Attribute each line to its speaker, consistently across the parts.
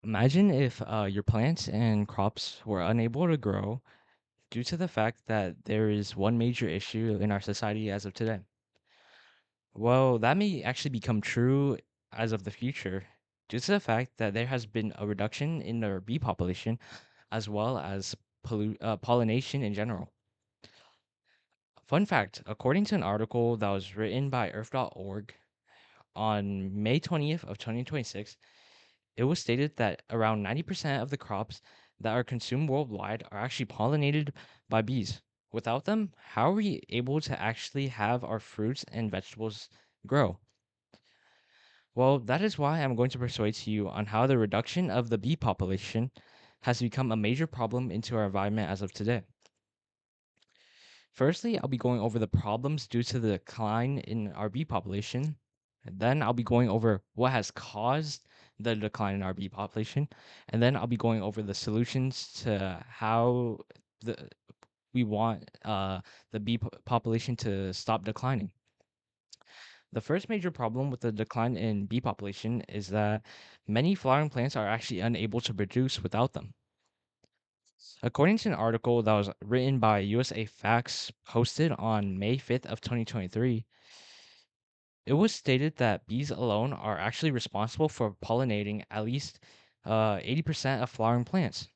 Speaker 1: Imagine if your plants and crops were unable to grow due to the fact that there is one major issue in our society as of today. Well, that may actually become true as of the future due to the fact that there has been a reduction in our bee population as well as pollination in general. Fun fact, according to an article that was written by earth.org on May 20th of 2026, it was stated that around 90% of the crops that are consumed worldwide are actually pollinated by bees. Without them, how are we able to actually have our fruits and vegetables grow? Well, that is why I'm going to persuade to you on how the reduction of the bee population has become a major problem into our environment as of today. Firstly, I'll be going over the problems due to the decline in our bee population. Then I'll be going over what has caused the decline in our bee population. And then I'll be going over the solutions to how the we want the population to stop declining. The first major problem with the decline in bee population is that many flowering plants are actually unable to produce without them. According to an article that was written by USA Facts posted on May 5th of 2023, it was stated that bees alone are actually responsible for pollinating at least 80% of flowering plants.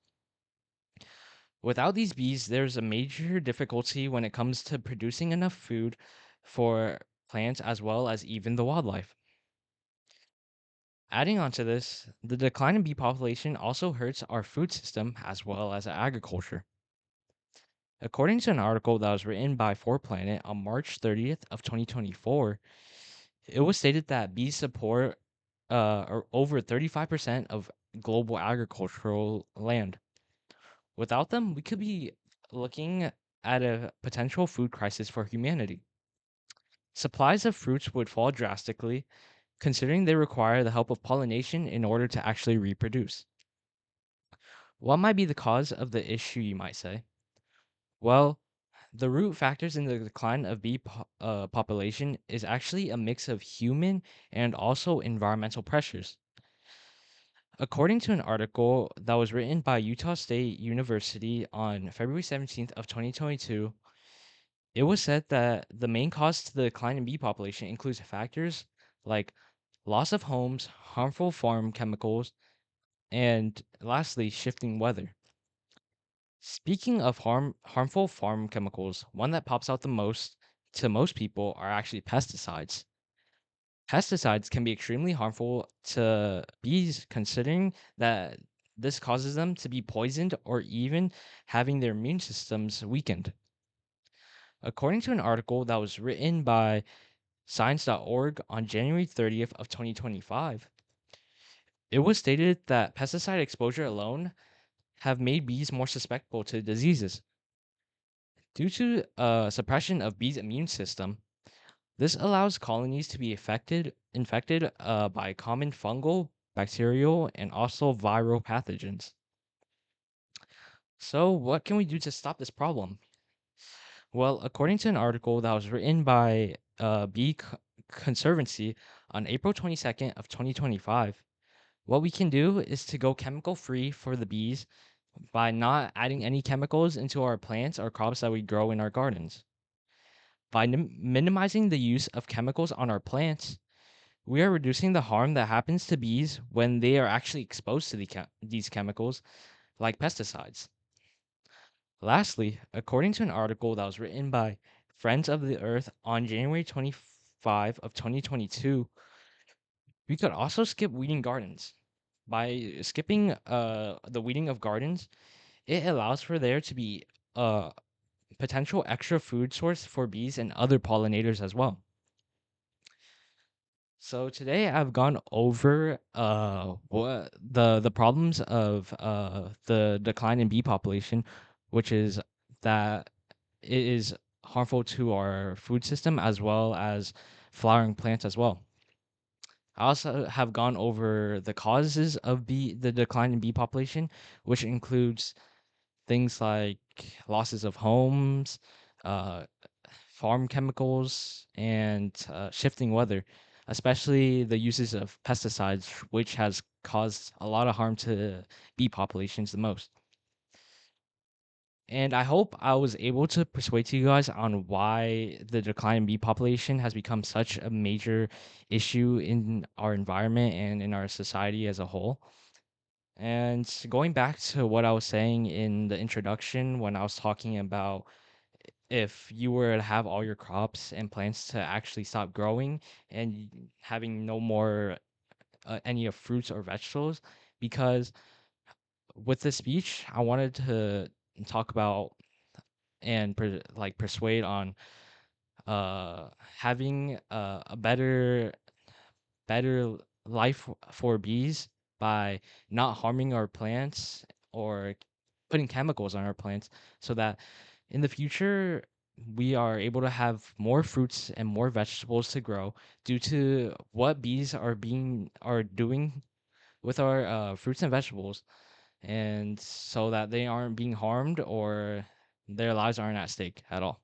Speaker 1: Without these bees, there's a major difficulty when it comes to producing enough food for plants as well as even the wildlife. Adding on to this, the decline in bee population also hurts our food system as well as agriculture. According to an article that was written by 4Planet on March 30th of 2024, it was stated that bees support or over 35% of global agricultural land. Without them, we could be looking at a potential food crisis for humanity. Supplies of fruits would fall drastically, considering they require the help of pollination in order to actually reproduce. What might be the cause of the issue, you might say? Well, the root factors in the decline of population is actually a mix of human and also environmental pressures. According to an article that was written by Utah State University on February 17th of 2022, it was said that the main cause to the decline in bee population includes factors like loss of homes, harmful farm chemicals, and lastly, shifting weather. Speaking of harmful farm chemicals, one that pops out the most to most people are actually pesticides. Pesticides can be extremely harmful to bees, considering that this causes them to be poisoned or even having their immune systems weakened. According to an article that was written by science.org on January 30th of 2025, it was stated that pesticide exposure alone have made bees more susceptible to diseases. Due to suppression of bees' immune system, this allows colonies to be infected by common fungal, bacterial, and also viral pathogens. So, what can we do to stop this problem? Well, according to an article that was written by Conservancy on April 22nd of 2025, what we can do is to go chemical free for the bees by not adding any chemicals into our plants or crops that we grow in our gardens. By minimizing the use of chemicals on our plants, we are reducing the harm that happens to bees when they are actually exposed to these chemicals, like pesticides. Lastly, according to an article that was written by Friends of the Earth on January 25 of 2022, we could also skip weeding gardens. By skipping the weeding of gardens, it allows for there to be a potential extra food source for bees and other pollinators as well. So today I've gone over what the problems of the decline in bee population, which is that it is harmful to our food system as well as flowering plants as well. I also have gone over the causes of the decline in bee population, which includes things like losses of homes, uh, farm chemicals, and shifting weather. especially the uses of pesticides, which has caused a lot of harm to bee populations the most. And I hope I was able to persuade you guys on why the decline in bee population has become such a major issue in our environment and in our society as a whole. And going back to what I was saying in the introduction when I was talking about if you were to have all your crops and plants to actually stop growing and having no more any of fruits or vegetables, because with this speech I wanted to talk about and persuade on uh having a better life for bees by not harming our plants or putting chemicals on our plants, so that in the future we are able to have more fruits and more vegetables to grow due to what bees are doing with our fruits and vegetables, and so that they aren't being harmed or their lives aren't at stake at all.